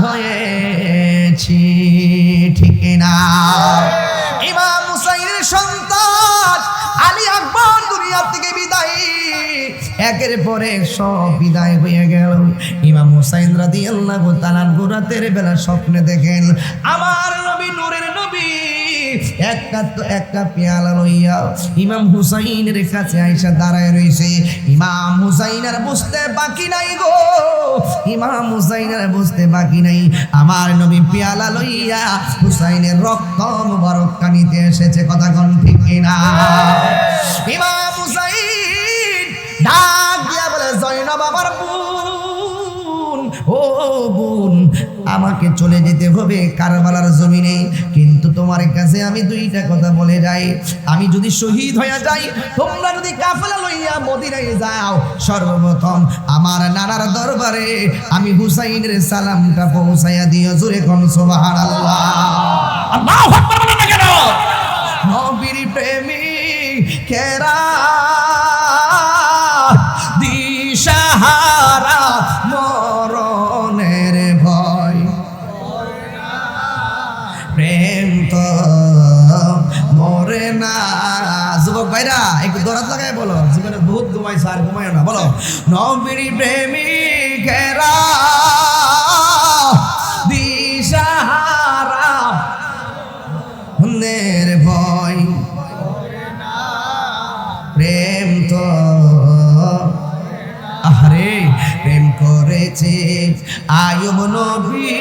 হয়েছি, ঠিক না? ইমাম হুসাইনের সন্তান আলী আকবর দুনিয়া থেকে বিদায়, একের পর এক সব বিদায় হয়ে গেল। ইমাম হুসাইন রাদিয়াল্লাহু তাআলা রাতের বেলা স্বপ্নে দেখেন আমার নবী নূরের নবী একটা পেয়ালা লইয়া ইমাম হুসাইনের কাছে আইসা দাঁড়ায় রইছে। ইমাম হুসাইনের বুঝতে বাকি নাই গো, ইমাম হুসাইনের বুঝতে বাকি নাই, আমার নবী পেয়ালা লইয়া হুসাইনের রক্ত মুবারক কানিতে এসেছে, কথা কোন ঠিক কিনা? ইমাম হুসাইন ডাক দিয়া বলে, জয়নব আমার বোন, ও বোন আমাকে চলে যেতে হবে কারবালার জমিনে, কিন্তু তোমার কাছে আমি দুইটা কথা বলে যাই, আমি যদি শহীদ হয়ে যাই, তোমরা যদি কাফেলা লইয়া মদিনায় যাও, সর্বপ্রথম আমার নানার দরবারে আমি হুসাইনের সালামটা পৌঁছাইয়া দিও, জোরে কোন সুবহানাল্লাহ। আল্লাহু আকবার বলেন না কেন? নবীর প্রেমিকেরা দিশাহারা মরণের ভয়, প্রেম তো মরে না। যুবক ভাইরা একটু দৌড়াত লাগায় বলো, জীবনে বহুত ঘুমাইছো আর ঘুমাইও না, বলো নবীর প্রেমিকেরা দিশাহারা মরণের ভয়, প্রেম তো আরে প্রেম করেছে আয়ুব নবী,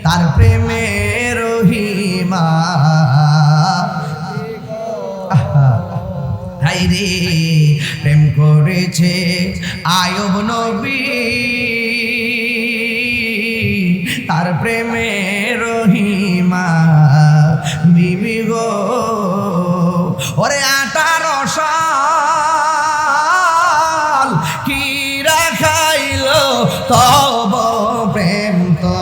তার প্রেমের রহিমা হাইরে প্রেম করেছে আয়ুব নবী, তার প্রেমে রহিমা বিবি গো। ওরে 18 সাল কি রাখাইল তব প্রেম তো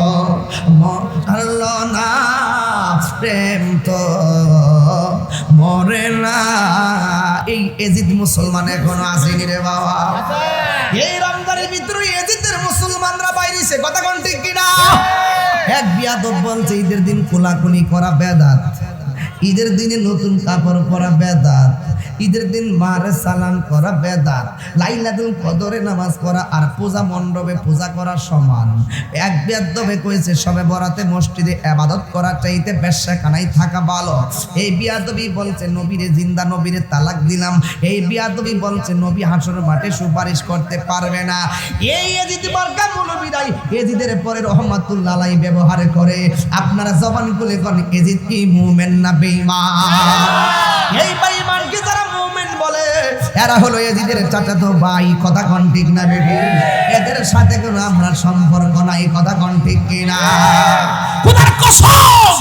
মরল না, প্রেম তো মরে না। এই এজিদ মুসলমান এখনো আসেনি রে বাবা। এই রমজানের ভিতরে এজিদের মুসলমানরা বাইরেছে, কথা কোন ঠিক কিনা? এক বিয়াদব বলছে ঈদের দিন কোলাকুলি করা বেদাত, ঈদের দিনে নতুন কাপড় পরা বেদাত, ঈদের দিন মারে সালাম করা বেদাত, লাইলাতুল কদরে নামাজ পড়া আর পূজা মণ্ডপে পূজা করা সমান। এক বিয়াদবে কইছে সবে বরাতে মসজিদে ইবাদত করা চাইতে বেশ্যাখানায় থাকা ভালো। এই বিয়াদবি বলছে নবীরে জিন্দা নবীরে তালাক দিলাম। এই বিয়াদবি বলছে নবী হাসর মাঠে সুপারিশ করতে পারবে না। এই এজিদ বরকা মৌলবীরাই এজিদের পরে রহমাতুল্লাহ আলাইহি ব্যবহার করে। আপনারা জবান খুলে কোন এজিদ কি মুমিন না বেঈমান? এই বেঈমানকে যারা মুমিন বলে এরা হলো এজিদের চাচাতো ভাই, কথা কোন ঠিক না বেবি? এদের সাথে কোনো আপনার সম্পর্ক নাই, কথা কোন ঠিক কিনা? খোদার কসম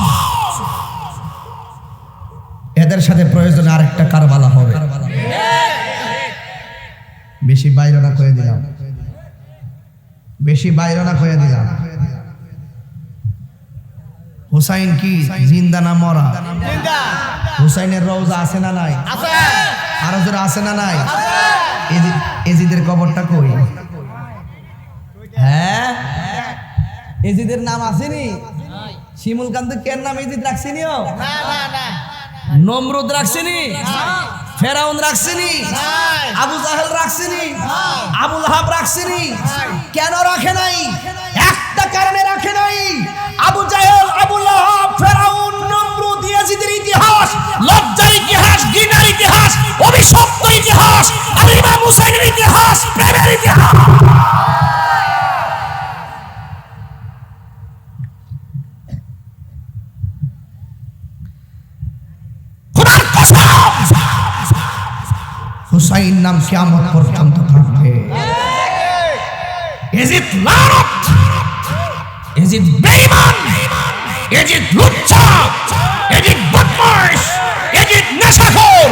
এদের সাথে প্রয়োজন আরেকটা কারবালা হবে। বেশি বাইরে না কয়ে দিলাম, বেশি বাইরে না কয়ে দিলাম। হুসাইন কি জিন্দা না মরা? হুসাইনের রওজা আছে না নাই? আরো যারা আছে না নাই? এজিদের কবরটা কই? হ্যাঁ, এজিদের নাম আসেনি? শিমুল কান্ত কেন নাম এজিদ রাখছেনি? নমরুদ রাখছেনি? ফেরাউন রাখছেনি? আবু জাহেল রাখছেনি? আবু লাহাব রাখছেনি? কেন রাখে নাই? একটা কারণে রাখে নাই। আবু জাহেল, আবু লাহাব, ফেরাউন, নমরুদ, ইয়াজিদের ইতিহাস লজ্জার ইতিহাস, ঘৃণার ইতিহাস, অভিশপ্ত ইতিহাস, আর ইমাম হুসাইনের ইতিহাস প্রেমের ইতিহাস। খোদার কসম হুসাইন নাম কিয়ামত পর্যন্ত থাকবে। এজিদ লানত, এজিদ বেঈমান, এজিদ লুচ্চা, এজিদ বদমাশ, এজিদ নেশাখোর,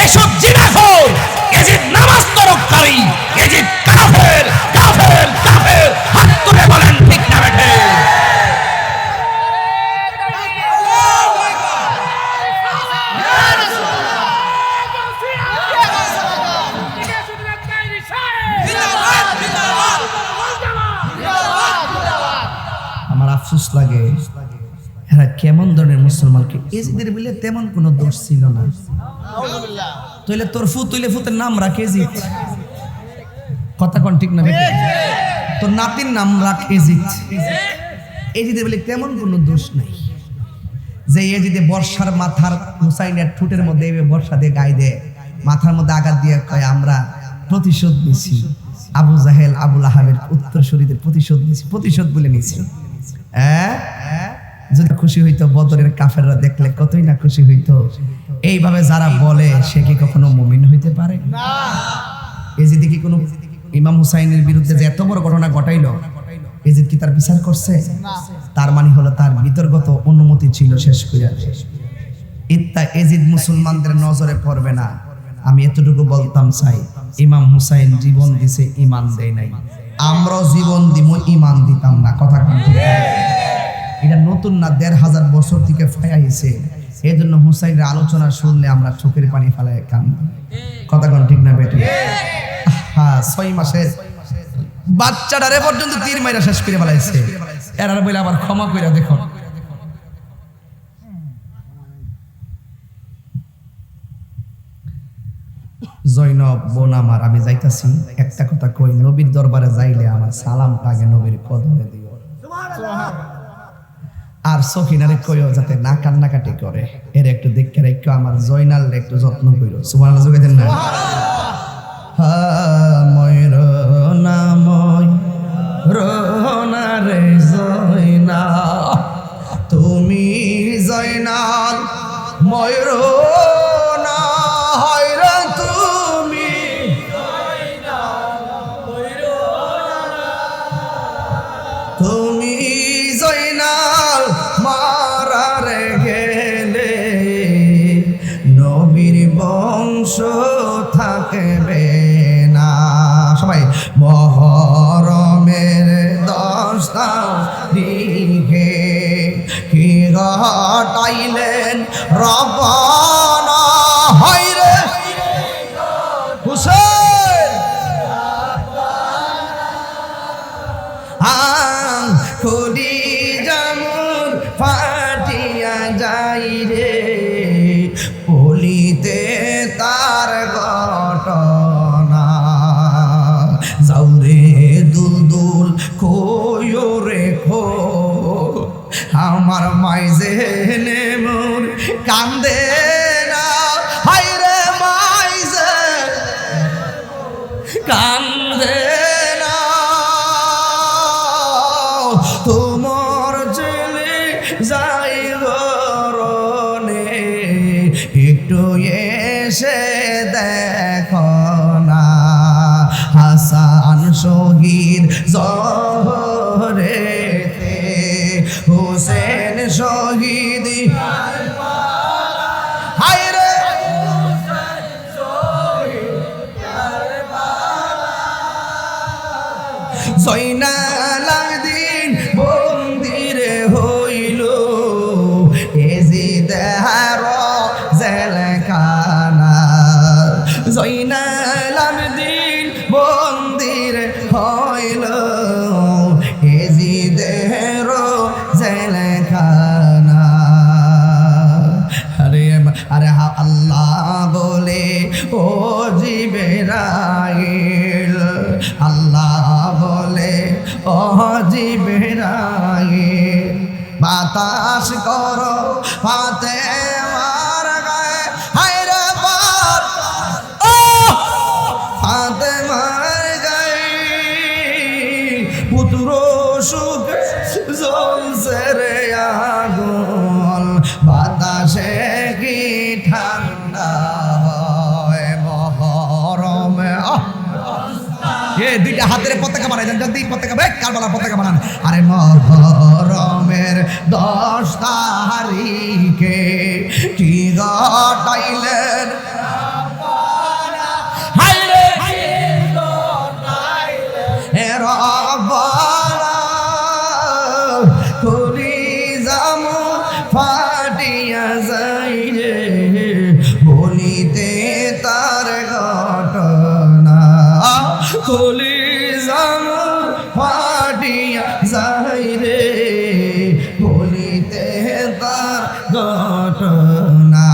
এসব জিনাখোর, এজিদ নামাজ তরককারী, এজিদ কাফের, কাফের, কাফের। হাত তুলে বলেন ঠিক না বেঠে? আমার আফসোস লাগে এরা কেমন ধরনের মুসলমানকে। এজিদের বলে তেমন কোনো দোষ ছিল না, তইলে তোর ফুতের নাম রাখে এজিদ, কথা কোন ঠিক না? তোর নাতির নাম রাখ এজিদ। এজিদের বলে তেমন কোনো দোষ নাই। যে এজিদে বর্ষার মাথার হুসাইনের ঠোঁটের মধ্যে বর্ষা দিয়ে গায়ে দেয়, মাথার মধ্যে আঘাত দিয়ে কয় আমরা প্রতিশোধ নিছি, আবু জাহেল আবু লাহাবের উত্তরসূরিদের প্রতিশোধ নিছি, প্রতিশোধ বলে নিছি। যদি খুশি হইতো বদরের কাফেররা দেখলে কতই না খুশি হইতো। এইভাবে যারা বলে সে কি কখনো মুমিন হইতে পারে? এজিদ কি কোনো ইমাম হুসাইনের বিরুদ্ধে যে এত বড় ঘটনা ঘটাইলো, এজিদ কি তার বিচার করছে? তার মানে হলো তার বিতর্গত অনুমতি ছিল শেষ কইরা। ইত্তা এজিদ মুসলমানদের নজরে পড়বে না। আমি এতটুকু বলতাম চাই, ইমাম হুসাইন জীবন দিছে, ঈমান দেয় নাই। আমরাও জীবন দিব, ঈমান দিতাম না, কথা কোন ঠিক? এটা নতুন না, ১৫০০ বছর থেকে ফায়াইছে। এই জন্য হুসাইনের আলোচনা শুনলে আমরা চোখের পানি ফেলায় কান্দি, কথা কোন ঠিক না বেটি? হ্যাঁ, ৬ মাসের বাচ্চাটারে পর্যন্ত তীর মাইরা শেষ করে ফেলাইছে। এরা বলে আবার ক্ষমা কইরা দেখো। জৈনব বোন আমার, আমি যাইতাছি, একটা কথা কই, নবীর দরবারে যাইলে আমার সালামটা আগে নবীর কদমে দিও। আর সখিনারে কইও যাতে না কান্নাকাটি করে, এর একটু দেখে রেখো, আমার জয়নাল একটু যত্ন কইরো। সুবহানাল্লাহ জোরে দেন না? রে জয়না তুমি জয়নাল ময়ূর না, হয় রে ঘটাইলেন রব্বানা হায়রে হুসেন কলি জামুন ফাটিয়া যাই রে বলিতে তার ঘটনা যাওরে দুলদুল কইও রেখো আমার মাইজে নেমুর কান্দে না হায়রে মাইজে কান্দে না তোমার ছেলে যাই গরনে একটু এসে দেখো না হাসান শহীদ জহরেতে হুসেন শহীদ হায়রে জয়নাল আবেদিন বন্দিরে হইল এজিদের জেলখানা জয়নাল আবেদিন বন্দিরে হইল এজিদের জেলখানা আরে আরে আল্লাহ বলে ও জিবরাইল আল্লাহ বলে ও জিবরাইল বাতাস করো ফাতেমার গায়ে হায়রে বাতাস ও ফাতেমার গায়ে পুত্র সুখ জ্বলছে রে আগুন বাতাসে কি ঠান্ডা হয় মহরমে দুইটা হাতের পতাকা বানাই দেন যদি পতাকা কারবালার পতাকা বানান আরে মহরমের 10 তারিখে কি ঘটাইলেন হায়রে রব্বানা কলিজাম ফাটিয়া যাই রে বলিতে তার ঘটনা কলিজাম ফাটিয়া যাই রে বলিতে তার ঘটনা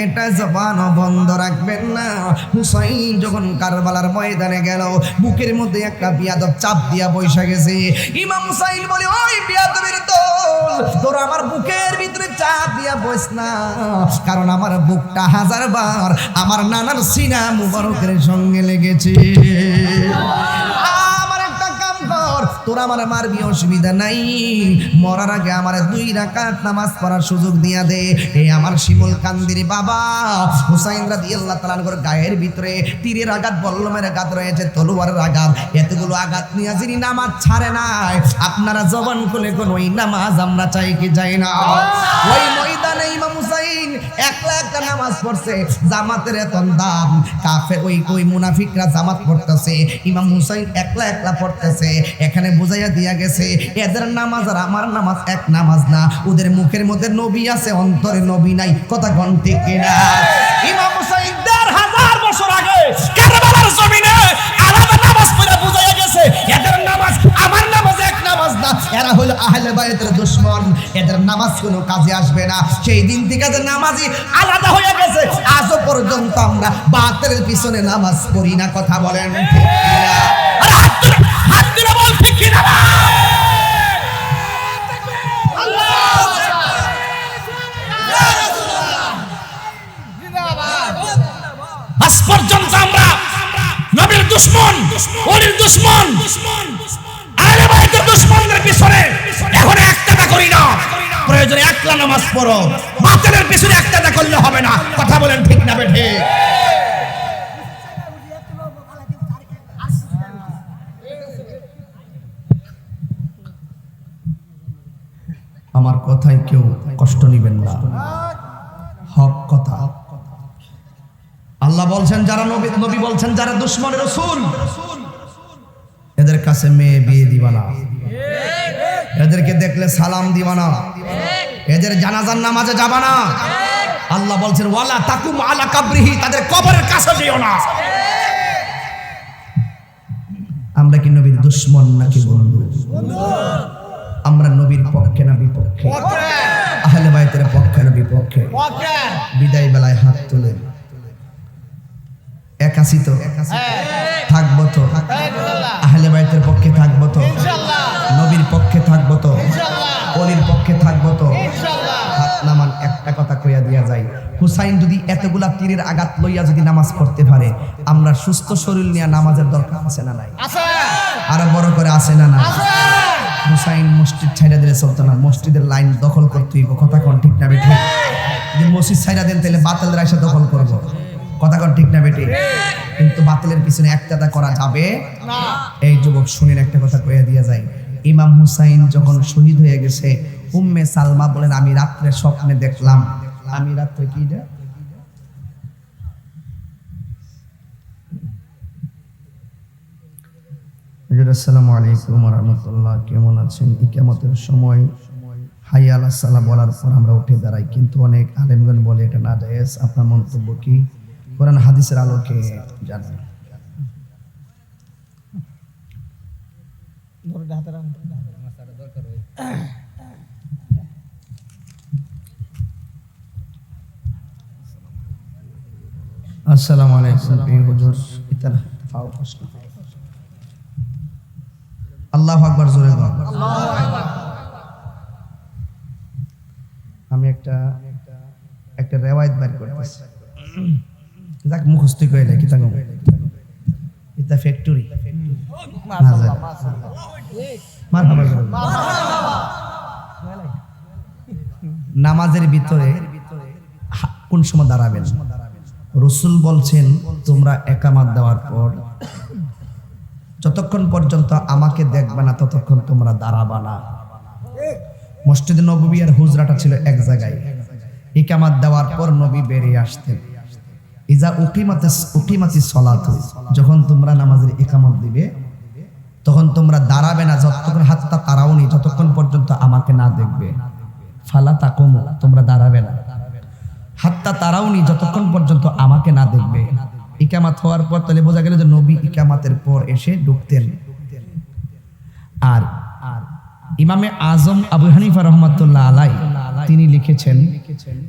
একটা জবান বন্ধ রাখবেন না হুসাইন যখন কারবালার ময়দানে গেল বুকের মধ্যে একটা বিয়াদব চাপ দিয়া বৈশা গেছে ইমাম হুসাইন বলে ওই বিয়াদবের দল তোর আমার বুকের ভিতরে চাপ দিয়া বস না কারণ আমার বুকটা 1000 বার আমার নানার সিনা মুবারকের সঙ্গে লেগেছে তোরা আমার মারবি অসুবিধা নাই মরার আগে আমার 2 রাকাত নামাজ পড়ার সুযোগ দিয়া দে এই আমার শিমুল কান্দির বাবা হুসাইন রাদিয়াল্লাহু তাআলা আনহুর গায়ের ভিতরে তীরের আঘাত বল্লমের আঘাত রয়েছে তলোয়ারের আঘাত এতগুলো আঘাত নিয়ে যিনি নামাজ ছাড়ে নাই আপনারা জবান খুলে কোন ওই নামাজ আমরা চাই কি চাই না ওই ময়দানে ইমাম হুসাইন একলা একটা নামাজ পড়ছে জামাতের এত দাম কাফের ওই মুনাফিকরা জামাত পড়তেছে ইমাম হুসাইন একলা একলা পড়তেছে এখানে বুঝাইয়া দিয়া গেছে এদের নামাজ আর আমার নামাজ এক নামাজ না ওদের মুখের মধ্যে নবী আছে অন্তরে নবী নাই কথা কোন ঠিক কিনা ইমাম হুসাইন 1000 বছর আগে কারবালার জমিনে আলাদা নামাজ পড়ে বুঝাইয়া গেছে এদের নামাজ আমার নামাজ এক নামাজ না এরা হলো আহলে বাইতের দুশমন এদের নামাজ কোনো কাজে আসবে না সেই দিন থেকে এদের নামাজই আলাদা হয়ে গেছে আজও পর্যন্ত আমরা বাতিলের পিছনে নামাজ পড়ি না কথা বলেন ঠিক কিনা হাত দিলে বল ঠিক কিনা আজ পর্যন্ত আমরা নবীর দুশমন ওলির দুশমন আহলে বাইতের দুশমনদের পিছনে এখন একটাটা করি না প্রয়োজনে একলা নামাজ পড়ো বাতিলের পিছনে একটাটা করলে হবে না কথা বলেন ঠিক না বেঠে আমার কথায় কেউ কষ্ট নেবেন না হক কথা আল্লাহ বলছেন যারা নবী বলছেন যারা দুশমনের রাসূল এদের কাছে মেয়ে বিয়ে দিবা না এদেরকে দেখলে সালাম দিবা না এদের জানাজার নামাজে যাবা না। আল্লাহ বলছেন ওয়ালা তাকুম আলা কাবরিহি, তাদের কবরের কাছে যেও না। আমরা কি নবীর দুশমন নাকি বন্ধু? আমরা নবীর পক্ষে না বিপক্ষে? আহলে বাইতের পক্ষে না বিপক্ষে? বিদায় বেলায় হাত তুলে একাশি তো থাকবো তো, আহলে বাইতের পক্ষে থাকবো তো, নবীর পক্ষে থাকবো তো, অলির পক্ষে থাকবো তো। হাত নামান। একটা কথা কইয়া দিয়া যায়, হুসাইন যদি এতগুলা তীরের আঘাত লইয়া যদি নামাজ পড়তে পারে, আমরা সুস্থ শরীর নিয়ে নামাজের দরকার আছে না নাই? আরো বড় করে আছে না নাই? হুসাইন মসজিদ ছাইড়া দিলে চলতো না, মসজিদের লাইন দখল করতে হইব। কথা কোন ঠিক না বেঠিক? যদি মসজিদ ছাইড়া দেন তাহলে বাতিলের এসে দখল করব। কথা কোন ঠিক না বেঠিক? কিন্তু বাতিলের পিছনে একটাদা করা যাবে না। এই যুবক শুনেন, একটা কথা কইয়া দিয়া যায়। ইমাম হুসাইন যখন শহীদ হয়ে গেছে, উম্মে সালমা বলেন আমি রাত্রে স্বপ্নে দেখলাম। আমি রাত্রে কি যা আসসালামু আলাইকুম ওয়া রাহমাতুল্লাহ, কেমন আছেন? কিয়ামতের সময় হাইয়া আলাস সালাহ বলার পর আমরা উঠে দাঁড়াই, কিন্তু অনেক আলেমগণ বলে এটা না জায়েজ। আপনার মন্তব্য কি? কোরআন হাদিসের আলোকে জানান। আসসালামু আলাইকুম হুজুর। ইতালা ফাও প্রশ্ন। আল্লাহু আকবার, জোরে বল আল্লাহু আকবার। আমি একটা রিওয়ায়াত বের করতেছি, যাক মুখস্থ কইলে কি তাগো এটা ফ্যাক্টরি মারহাবা নামাজের ভিতরে কোন সময় দাঁড়াবেন? রাসূল বলছেন তোমরা ইকামত দেওয়ার পর যতক্ষণ পর্যন্ত আমাকে দেখবে না ততক্ষণ তোমরা দাঁড়াবা না। মসজিদে নববী আর হুজরাটা ছিল এক জায়গায়। ইকামত দেওয়ার পর নবী বেরিয়ে আসতেন। ইজা উকিমাতিস সালাত, যখন তোমরা নামাজের ইকামত দিবে তখন তোমরা দাঁড়াবে না যতক্ষণ হাত্তা তারাউনি, যতক্ষণ পর্যন্ত আমাকে না দেখবে। ফালা তাকুমু, তোমরা দাঁড়াবে না হাত্তা তারাউনি, যতক্ষণ পর্যন্ত আমাকে না দেখবে। ইকামত হওয়ার পর তাহলে বোঝা গেল যে নবী ইকামতের পর এসে ঢুকতেন। আর ইমামে আজম আবু হানিফা রাহমাতুল্লাহ আলাইহি তিনি লিখেছেন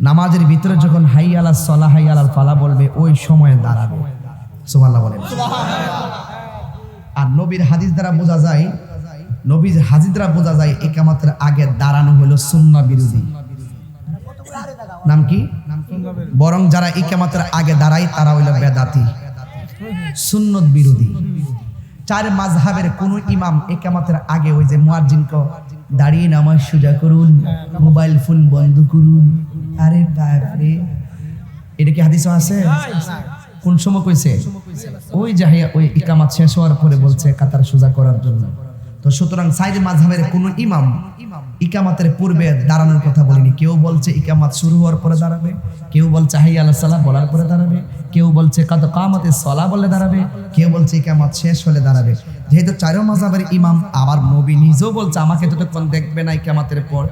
নামাজের ভিতরে যখন হাইয়া আলাস সালাহ হাইয়া আলাল ফালাহ বলবে ওই সময়ে দাঁড়াবে। সুবহানাল্লাহ বলেন। আর নবীর হাদিস দ্বারা বোঝা যায়, নবীর হাদিস দ্বারা বোঝা যায় ইকামতের আগে দাঁড়ানো হলো সুন্নাহ বিরোধী। নাম কি? বরং যারা ইকামতের আগে দাঁড়ায় তারা হইল বেদাতি, সুন্নত বিরোধী। চার মাযহাবের কোন ইমাম ইকামতের আগে ওই যে মুয়াজ্জিনকে দাঁড়িয়ে নামাজ সোজা করুন, মোবাইল ফোন বন্ধ করুন, আরে বাপরে, এটা কি হাদিসে আছে? কোন সময় কইছে? ওই জাহিয়া ওই ইকামত শেষ হওয়ার পরে বলছে কাতার সোজা করার জন্য। তো সুতরাং চার মাযহাবের কোন ইমাম ইকামতের পূর্বে দাঁড়ানোর কথা বলেনি। কেউ বলছে ইকামত শুরু হওয়ার পরে দাঁড়াবে, কেউ বলছে হাইয়া আলাস সালাহ বলার পরে দাঁড়াবে, কেউ বলছে কাদ কামাতিস সালাহ বলে দাঁড়াবে, কেউ বলছে ইকামত শেষ হলে দাঁড়াবে। যেহেতু চারো মাযহাবের ইমাম, আবার নবী নিজেও বলছে আমাকে যতক্ষণ দেখবে না ইকামতের পর,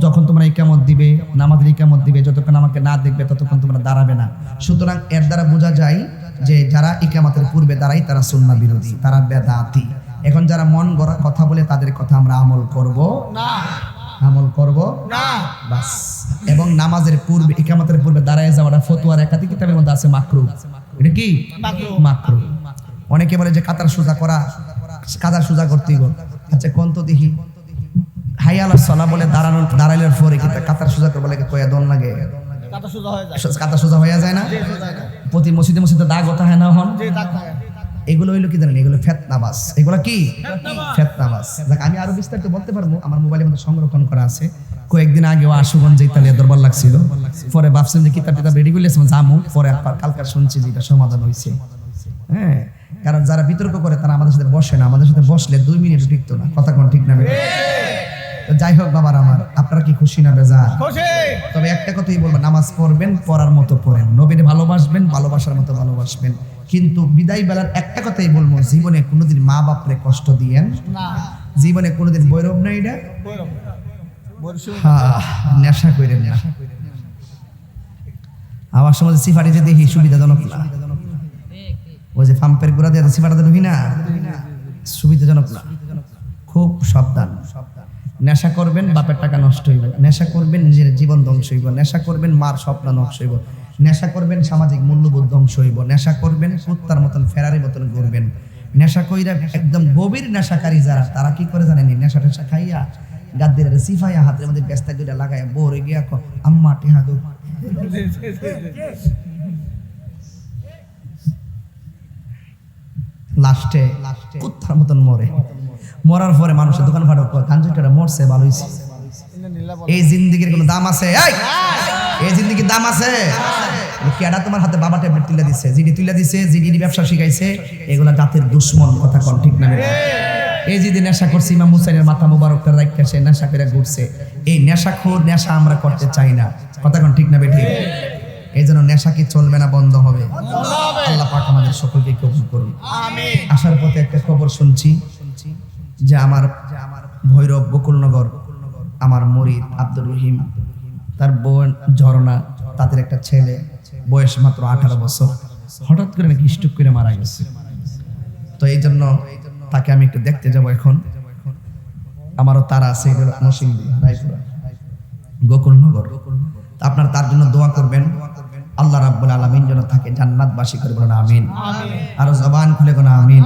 যখন তোমরা ইকামত দিবে, নামাজের ইকামত দিবে, যতক্ষণ আমাকে না দেখবে ততক্ষণ তোমরা দাঁড়াবে না। সুতরাং এর দ্বারা বোঝা যায় যে যারা ইকামতের পূর্বে দাঁড়ায় তারা সুন্নাহ বিরোধী, তারা বেদাতি। এখন যারা মন গড়া কথা বলে তাদের কথা আমরা আমল করব না, আমল করব না, বাস। এবং নামাজের পূর্বে ইকামতের পূর্বে দাঁড়ায় যাওয়াটা ফতোয়ার একাধিক কিতাবের মধ্যে আছে মাকরুহ। এটা কি মাকরুহ? অনেকে বলে যে কাতার সোজা করা, কাতার সোজা করতেই গো। আচ্ছা কোন তো দেখি হাইয়া আলাস সালাহ বলে দাঁড়ানোর পরে কি কাতার সোজা করবে লাগে? কয়া দন লাগে, কাতার সোজা হয়ে যায় না? প্রতি মসজিদে মসজিদে দাগ ওঠা হয় না? হন এগুলো হইলো কি জানেন? এগুলো ফিতনাবাজ। এগুলো কি ফিতনাবাজ? দেখ আমি আরো বিস্তারিত বলতে পারবো, আমার মোবাইলের মধ্যে সংরক্ষণ করা আছে। কয়েকদিন আগে আশুগঞ্জে ইতালিয়া দরবার লাগছিল, পরে ভাবছেন যে কিতাব রেডি করলে জামু, পরে কালকার শুনছি যে এটা সমাধান হয়েছে। হ্যাঁ, কারণ যারা বিতর্ক করে তারা আমাদের সাথে বসে না, আমাদের সাথে বসলে 2 মিনিট টিকতো না। কথা কোন ঠিক না? যাই হোক বাবার আমার, আপনারা কি খুশি না বেজার? তবে একটা কথাই বলবো, নামাজ পড়বেন পড়ার মতো পড়েন, নবীর ভালোবাসবেন ভালোবাসার মতো ভালোবাসবেন। কিন্তু বিদায় বেলার একটা কথাই বলবো, জীবনে কোনোদিন মা বাপরে কষ্ট দিয়েন না, জীবনে কোনোদিন বৈরব না, এটা নেশা করেন না। আবার সময় সিফারিতে দেখি সুবিধাজনক না, ওই যে পাম্পের গোড়া দিয়ে সিফারিতে ঢুকি না, সুবিধাজনক না। খুব সাবধান। নেশা করবেন বাপের টাকা নষ্ট হইব, নেশা করবেন নিজের জীবন ধ্বংস হইব, নেশা করবেন মার স্বপ্ন ধ্বংস হইব, নেশা করবেন সামাজিক মূল্যবোধ ধ্বংস হইব, নেশা করবেন কুত্তার মতন ফেরারি মতন ঘুরবেন। নেশা কইরা একদম গভীর নেশাকারী যারা, তারা কি করে জানেন? নেশা টেশা খাইয়া গাদ্দির সিফাইয়া হাতের মধ্যে ব্যস্তা দুইটা লাগাইয়া বোরে গিয়া আম্মা টেহা দো, লাস্টে কুত্তার মতন মরে। মরার পরে মানুষের দোকান ফাটো কাঞ্জুটারা মরছে ভালো হইছে। এই জিন্দেগির কোনো দাম আছে? এই জিন্দেগির দাম আছে? কেডা তোমার হাতে বাবা ট্যাবলেট তুলে দিছে, জিডি তুলে দিছে, জিডি ব্যবসা শিখাইছে, এগুলা জাতির দুশ্মন। কথা কোন ঠিক না? এই যেদিন নেশা করছে ইমাম হুসাইনের মাথা মুবারকটা রাখা সে নেশা করে ঘুরছে, এই নেশাখোর নেশা আমরা করতে চাই না। কথা কোন ঠিক না বেঠিক? এই জন্য নেশা কি চলবে না, বন্ধ হবে? আল্লাহ পাক আমাদের সকলকে কবুল করুন। আসার পথে একটা খবর শুনছি যে আমার ভৈরব গোকুলনগর আমার মরিদ আব্দুর রহিম, তার বোন ঝরনা, তাদের একটা ছেলে বয়স মাত্র 18 বছর, হঠাৎ করে নাকি স্ট্রোক করে মারা গেছে। তো এই জন্য তাকে আমি একটু দেখতে যাব এখন। আমারও তারা আছে নরসিংদী রায়পুরা গোকুলনগর। আপনারা তার জন্য দোয়া করবেন, আল্লাহ রাব্বুল আলামিন যেন তাকে জান্নাতবাসী করে বলেন আমিন। আর জবান খুলে কোন আমিন।